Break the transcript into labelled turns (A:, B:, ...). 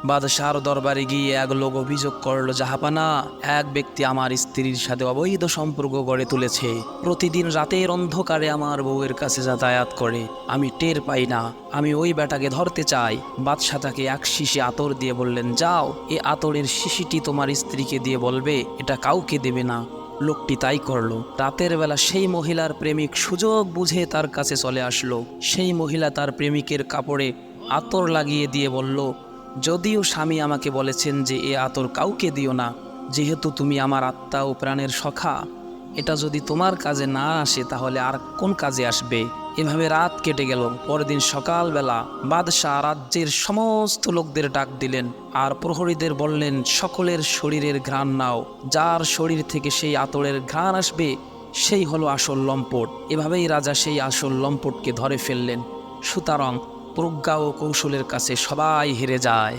A: বাদশাহর দরবারে গিয়ে এক লোক অভিযোগ করল, জাহাপানা, এক ব্যক্তি আমার স্ত্রীর সাথে অবৈধ সম্পর্ক গড়ে তুলেছে। প্রতিদিন রাতের অন্ধকারে আমার বউয়ের কাছে যাতায়াত করে, আমি টের পাই না। আমি ওই বেটাকে ধরতে চাই। বাদশাহ তাকে এক শিশি আতর দিয়ে বললেন, যাও, এ আতরের শিশিটি তোমার স্ত্রীকে দিয়ে বলবে এটা কাউকে দেবে না। লোকটি তাই করল। রাতের বেলা সেই মহিলার প্রেমিক সুযোগ বুঝে তার কাছে চলে আসলো। সেই মহিলা তার প্রেমিকের কাপড়ে আতর লাগিয়ে দিয়ে বলল, যদিও স্বামী আমাকে বলেছেন যে এ আতর কাউকে দিও না, যেহেতু তুমি আমার আত্মা ও প্রাণের সখা, এটা যদি তোমার কাজে না আসে তাহলে আর কোন কাজে আসবে। এভাবে রাত কেটে গেল। পরদিন সকালবেলা বাদশাহ রাজ্যের সমস্ত লোকদের ডাক দিলেন আর প্রহরীদের বললেন, সকলের শরীরের ঘ্রাণ নাও, যার শরীর থেকে সেই আতরের ঘ্রাণ আসবে সেই হলো আসল লম্পট। এভাবেই রাজা সেই আসল লম্পটকে ধরে ফেললেন। সুতরাং প্রজ্ঞা ও কৌশলের কাছে সবাই হেরে যায়।